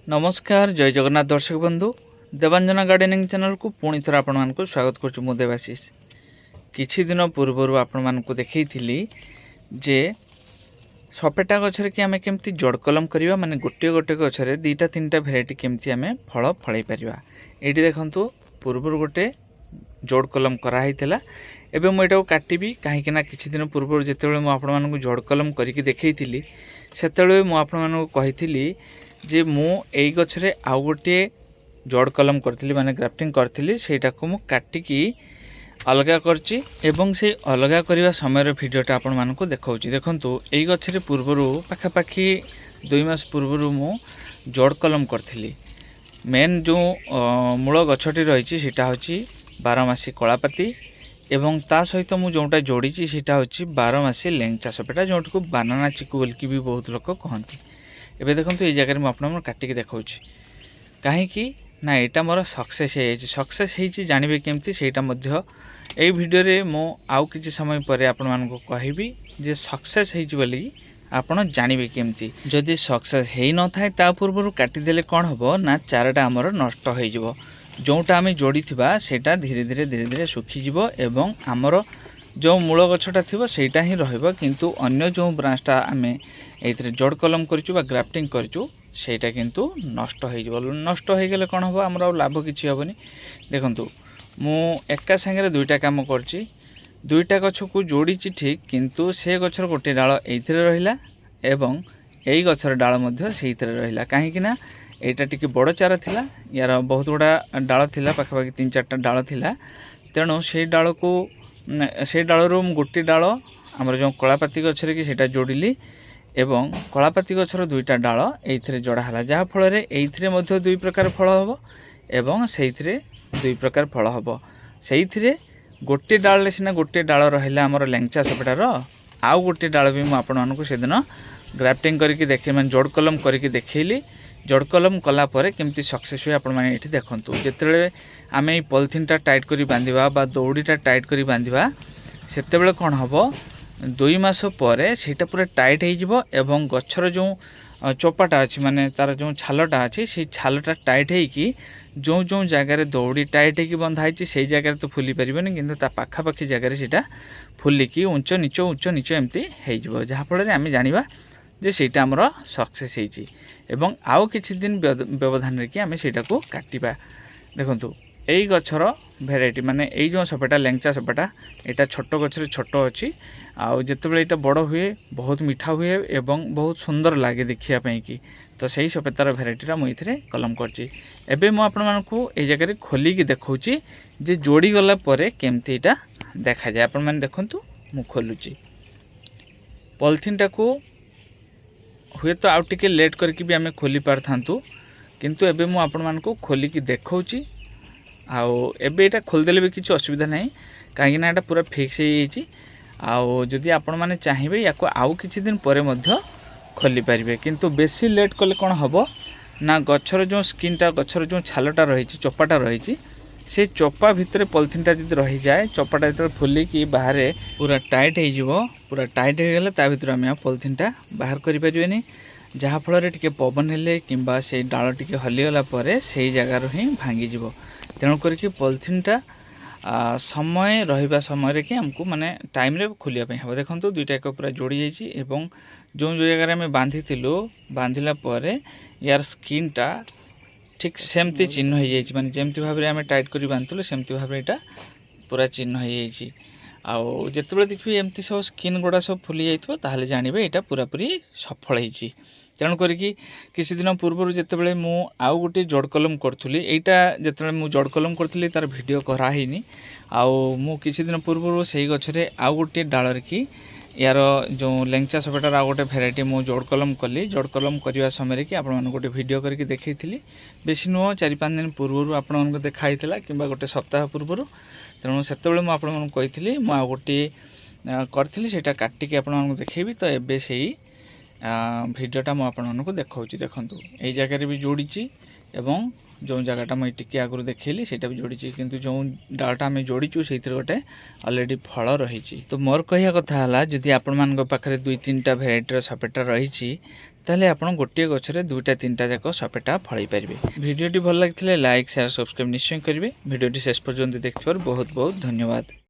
नमस्कार जय जगन्नाथ दर्शक बंधु देवांजना गार्डनिंग चैनल को पुणी थर आपण मानक स्वागत करूँ देवाशीष। किछि दिन पूर्वर आपण मानक देखैथिली जे सपेटा गछरे कि आमे केमती जड़ कलम करिवा माने गोटे गोटे गछरे दुईटा तीनटा भेराइटी केमती आमे फल फळै परिवा। एठी देखंतु पूर्वर गोटे जड़ कलम करा हैतला एबे मु एटा काटिबी काहे कि ना किछि दिन पूर्वर जेतेबेले मु आपण मानक जड़ कलम करिकि देखैथिली सेतेबेले मु आपण मानक कहिथिली जे मु एई गछरे आउ गोटे जड़ कलम करथिली माने ग्राफ्टिंग करथिली सेटा को मु काटिकी अलगा करची एवं से अलगा करिवा समय भिडियोटा आपण मानक देखाउची। देखंतु एई गछरे पूर्वरु पाखापाखी 2 मास पूर्वरु मु जड़ कलम करथिली। मेन जो मूल गछटी रहिची सेटा होची 12 मासी कलापाती एवं ता सहित मु जोटा जोड़ीची सेटा होची 12 मासी लेंचा सपेटा जोटको बानाना चिकू बोलकी भी बहुत लोक कहंती। एबे देखंतु ए जगह में आपन काटिकी देखाउची काहेकि ना एटा मोर सक्सेस हेची जानिबे केमती सेटा मध्य ए वीडियो रे मो आउ किछि समय परे आपन मानको कहिबी जे सक्सेस हेची बोली आपन जानिबे केमती। जदि सक्सेस हेई न थाए ता पूर्वरु काटि देले कोन हबो ना चाराटा हमर नष्ट होई जिवो। जोटा आमे जोड़ी थिबा सेटा धीरे धीरे सुखी जिवो एवं हमर जो मूल गछटा थिबो सेटा ही रहइबो किंतु अन्य जो ब्रांचटा आमे एइथरे जड़ कलम करिचु बा ग्राफ्टिंग करिचु सेटा किंतु नष्ट होई जिवो। नष्ट होई गेले कोन हबो हमरा लाभ किछि हबनी। देखंतु मु एका संगे दुईटा काम करची दुईटा गछ को जोड़ीची ठीक किंतु से गछर गोटे डाल एइथरे रहिला एवं एई गछर डाल मध्य सेइथरे रहिला काहे कि ना एटा टिके बड़ चारा थिला यार बहुत बड़ा डाल थिला पाखापाखि 3-4टा डाल थिला तेणु से डाल को से डालरू गोटे डाल आमर जो कलापाती गछरे कि सेटा जोड़िली एवं कलापाती गछर दुईटा डाल एइथरे जोड़ा हला जहा फल रे एइथरे मध्य दुई प्रकार फल हबो एवं सेइथरे दुई प्रकार फल हबो। सेइथरे गोटे डाल सिना गोटे डाल रहिला हमर लेंचा सपेटार आउ गोटे डाल भी मु आपण मानकु सेदिन ग्राफ्टिंग करके देखे माने जड़ कलम करके देखैली। जड़ कलम कला परे केमती सक्सेस हुए आपण माने एठी देखंतु जेतेबेले आमे पॉलिथिनटा टाइट करी बांधिबा बा दौड़ीटा टाइट करी बांधिबा सेतेबेले कोन हबो 2 मास परे सेटा पूरा टाइट हो जिवो एवं गछर जो चोपाटा अछि माने तार जो छालटा अछि से छालटा टाइट हेकी जो जो जगह दौड़ी टाइट हेकी बंधा है से जगह तो फुली पारिबनी किंतु ता पाखापाखी जगह सेटा फुलिकी उंच नीच एमती हो जिवो जहा फल रे आमे जानिबा जे सेटा हमर सक्सेस हेची एवं आउ किछि दिन व्यवधान रे कि आमे सेटा को काटिबा। देखंतु एई गछर भेराइटी माने एई जो सपेटा लेंचा सपेटा एटा छोट गछरे छोट अछि आउ जेतेबेले एटा बड़ हुए बहुत मीठा हुए एवं बहुत सुंदर लागे देखिया पई कि तो सही सपेतार भेराइटीरा मु इथरे कलम करची। एबे मु आपण मानकू ए जगह रे खोली कि देखौची जे जोड़ी गला परे केमती एटा देखा जाय। आपण माने देखंतु मु खोलुची पॉलिथिनटा को हुए तो आउ टिके लेट करके भी आमे खोली पार थांतु किंतु एबे मु आपण मानकू खोली कि देखौची आउ एबे एटा खोल देले भी किछ असुविधा नाही काहे ना एटा पूरा फिक्स हे येची आउ जदि आपण माने चाहिबे याको आउ किछि दिन परे मध्य खोली पारिबे किंतु बेसी लेट कले कोन हबो ना गछर जो स्किनटा गछर जो छालटा रहिछि चोपाटा रहिछि से चोपा भितरे पॉलिथिनटा जदि रहि जाए चोपाटा जदि फुली कि बाहर पूरा टाइट हे जिवो पूरा टाइट हे गेले ता भितर हम पॉलिथिनटा बाहर करि परिबेनी जहा फल रे टिके पवन हेले किंबा से डाल टिके हली गला परे सेही जगह रो ही भांगी जिवो। तेणु करके पॉलिथिनटा समय रहिबा समय रे कि हमको माने टाइम रे खोलिया पे हबो। देखंतु दुईटा एक पूरा जोड़ी जाइछि एवं जो जो जगह में बांधिथिलु बांधिला परे यार स्किनटा ठीक सेमती चिन्ह हो जाइछि माने जेमती भाबे रे हमें टाइट करी बांधथुलु सेमती भाबे एटा पूरा चिन्ह हो जाइछि आउ जेतेबेले देखबी एमती सब स्किन गोडा सब फुली जाइथबो ताहले जानिबे एटा पूरा पूरी सफल हेछि। तेणु करिकी किछि दिन पूर्व जेतेबेले मु आउ गोटे जड़ कलम करथुली एटा जेतेबेले मु जड़ कलम करथुली तार वीडियो करा हिनी आउ मु किछि दिन पूर्व सेही गछरे आउ गोटे डाल रे कि यार जो लेंचा सपेटार आउ गोटे भेराइटी मु जड़ कलम कली जड़ कलम करवा समय रे कि आपण मन गोटे वीडियो करके देखैथिली बेसी नुह 4-5 दिन पूर्व आपण मन देखाइथिला किंबा गोटे सप्ताह पूर्व तेणु सेतेबेले मु आपण मन कहिथिली मु आउ गोटे करथिली सेटा काटिके आपण मन देखैबी तो एबे सेही भिडियोटा मु आपण मानकु देखाउची। देखंतु एई जगह रे भी जोड़ीची एवं जो जगहटा मुझे टिके आगु देखली सेटा भी जोड़ी किंतु जो डालटा आम जोड़ीचु से गोटे अलरेडी फल रही। तो मोर कहिया कथा है जदि आपण मान पाखे 2-3टा भेराइटर सपेटा रही ताहले आपण गोटे गछरे दुईटा तीनटा जाक सपेटा फळै पारिबे। वीडियोटी भल लागिथिले लाइक शेयर सब्सक्राइब निश्चय करिवे। वीडियोटी शेष पर्यंत देखिथिबार बहुत बहुत धन्यवाद।